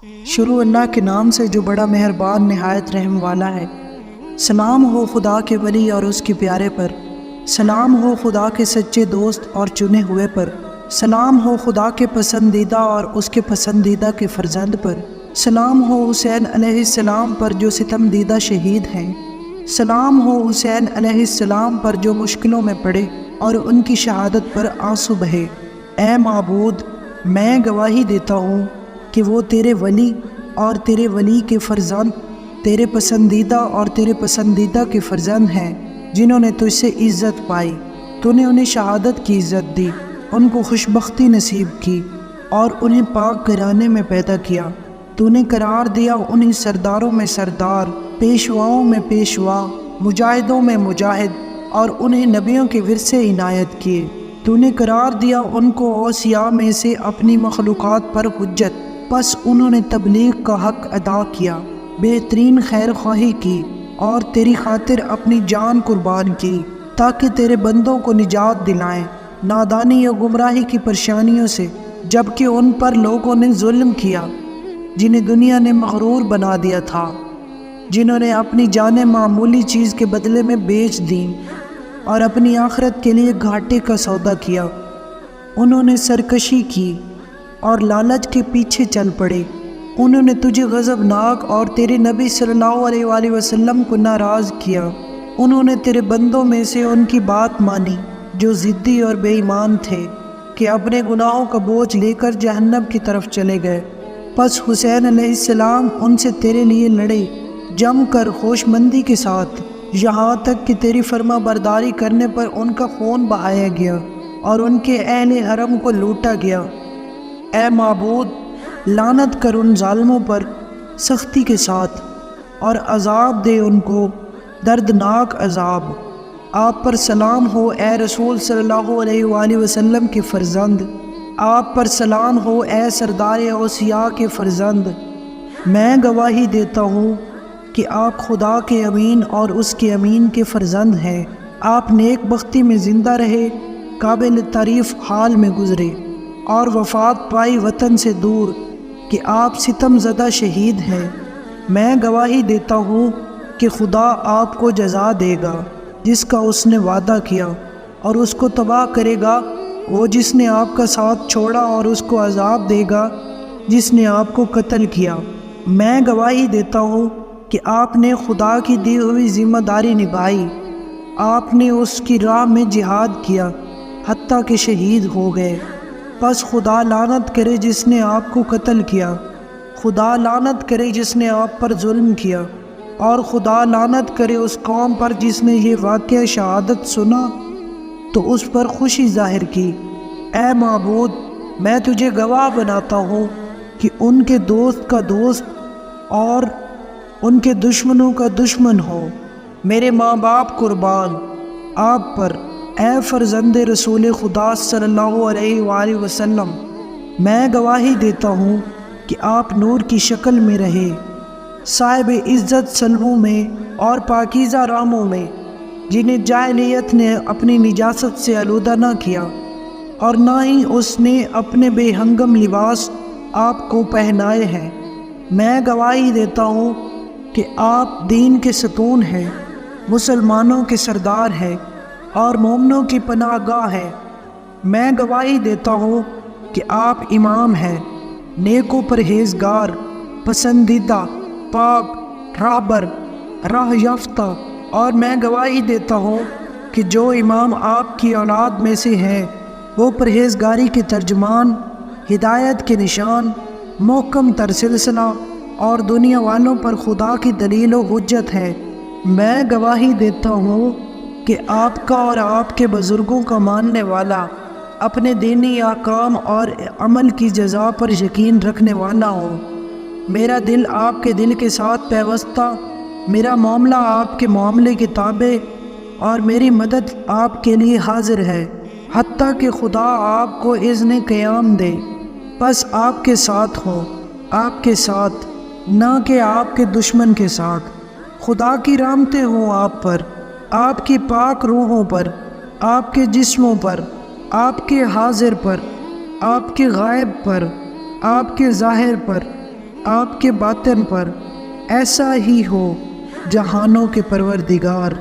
شروع اللہ کے نام سے جو بڑا مہربان نہایت رحم والا ہے۔ سلام ہو خدا کے ولی اور اس کے پیارے پر، سلام ہو خدا کے سچے دوست اور چنے ہوئے پر، سلام ہو خدا کے پسندیدہ اور اس کے پسندیدہ کے فرزند پر، سلام ہو حسین علیہ السلام پر جو ستم دیدہ شہید ہیں، سلام ہو حسین علیہ السلام پر جو مشکلوں میں پڑے اور ان کی شہادت پر آنسو بہے۔ اے معبود، میں گواہی دیتا ہوں کہ وہ تیرے ولی اور تیرے ولی کے فرزند، تیرے پسندیدہ اور تیرے پسندیدہ کے فرزند ہیں، جنہوں نے تجھ سے عزت پائی۔ تو نے انہیں شہادت کی عزت دی، ان کو خوشبختی نصیب کی اور انہیں پاک گھرانے میں پیدا کیا۔ تو نے قرار دیا انہیں سرداروں میں سردار، پیشواؤں میں پیشوا، مجاہدوں میں مجاہد، اور انہیں نبیوں کے ورثے عنایت کیے۔ تو نے قرار دیا ان کو اوصیاء میں سے اپنی مخلوقات پر حجت، پس انہوں نے تبلیغ کا حق ادا کیا، بہترین خیر خواہی کی اور تیری خاطر اپنی جان قربان کی، تاکہ تیرے بندوں کو نجات دلائیں نادانی یا گمراہی کی پریشانیوں سے، جبکہ ان پر لوگوں نے ظلم کیا، جنہیں دنیا نے مغرور بنا دیا تھا، جنہوں نے اپنی جانیں معمولی چیز کے بدلے میں بیچ دیں اور اپنی آخرت کے لیے گھاٹے کا سودا کیا۔ انہوں نے سرکشی کی اور لالچ کے پیچھے چل پڑے۔ انہوں نے تجھے غضبناک اور تیرے نبی صلی اللہ علیہ وآلہ وسلم کو ناراض کیا۔ انہوں نے تیرے بندوں میں سے ان کی بات مانی جو ضدی اور بے ایمان تھے، کہ اپنے گناہوں کا بوجھ لے کر جہنم کی طرف چلے گئے۔ پس حسین علیہ السلام ان سے تیرے لیے لڑے جم کر خوش مندی کے ساتھ، یہاں تک کہ تیری فرما برداری کرنے پر ان کا خون بہایا گیا اور ان کے اہل حرم کو لوٹا گیا۔ اے معبود، لعنت کر ان ظالموں پر سختی کے ساتھ اور عذاب دے ان کو دردناک عذاب۔ آپ پر سلام ہو اے رسول صلی اللہ علیہ وآلہ وسلم کے فرزند، آپ پر سلام ہو اے سردار اوصیاء کے فرزند۔ میں گواہی دیتا ہوں کہ آپ خدا کے امین اور اس کے امین کے فرزند ہیں۔ آپ نیک بختی میں زندہ رہے، قابل تعریف حال میں گزرے اور وفات پائی وطن سے دور، کہ آپ ستم زدہ شہید ہیں۔ میں گواہی دیتا ہوں کہ خدا آپ کو جزا دے گا جس کا اس نے وعدہ کیا، اور اس کو تباہ کرے گا وہ جس نے آپ کا ساتھ چھوڑا، اور اس کو عذاب دے گا جس نے آپ کو قتل کیا۔ میں گواہی دیتا ہوں کہ آپ نے خدا کی دی ہوئی ذمہ داری نبھائی، آپ نے اس کی راہ میں جہاد کیا حتیٰ کہ شہید ہو گئے۔ پس خدا لعنت کرے جس نے آپ کو قتل کیا، خدا لعنت کرے جس نے آپ پر ظلم کیا، اور خدا لعنت کرے اس قوم پر جس نے یہ واقعہ شہادت سنا تو اس پر خوشی ظاہر کی۔ اے معبود، میں تجھے گواہ بناتا ہوں کہ ان کے دوست کا دوست اور ان کے دشمنوں کا دشمن ہو۔ میرے ماں باپ قربان آپ پر، اے فرزند رسول خدا صلی اللہ علیہ وآلہ وسلم۔ میں گواہی دیتا ہوں کہ آپ نور کی شکل میں رہے، صاحب عزت سلبوں میں اور پاکیزہ راموں میں، جنہیں جاہلیت نے اپنی نجاست سے آلودہ نہ کیا، اور نہ ہی اس نے اپنے بے ہنگم لباس آپ کو پہنائے ہیں۔ میں گواہی دیتا ہوں کہ آپ دین کے ستون ہیں، مسلمانوں کے سردار ہیں اور مومنوں کی پناہ گاہ ہیں۔ میں گواہی دیتا ہوں کہ آپ امام ہیں، نیک و پرہیزگار، پسندیدہ، پاک، راہبر، راہ یافتہ، اور میں گواہی دیتا ہوں کہ جو امام آپ کی اولاد میں سے ہیں وہ پرہیزگاری کے ترجمان، ہدایت کے نشان، محکم تر سلسلہ اور دنیا والوں پر خدا کی دلیل و حجت ہے۔ میں گواہی دیتا ہوں کہ آپ کا اور آپ کے بزرگوں کا ماننے والا، اپنے دینی احکام اور عمل کی جزا پر یقین رکھنے والا ہوں۔ میرا دل آپ کے دل کے ساتھ پیوستہ، میرا معاملہ آپ کے معاملے کے تابع، اور میری مدد آپ کے لیے حاضر ہے، حتیٰ کہ خدا آپ کو اذن قیام دے۔ بس آپ کے ساتھ ہو، آپ کے ساتھ، نہ کہ آپ کے دشمن کے ساتھ۔ خدا کی رحمتیں ہوں آپ پر، آپ کی پاک روحوں پر، آپ کے جسموں پر، آپ کے حاضر پر، آپ کے غائب پر، آپ کے ظاہر پر، آپ کے باطن پر ایسا ہی ہو جہانوں کے پروردگار۔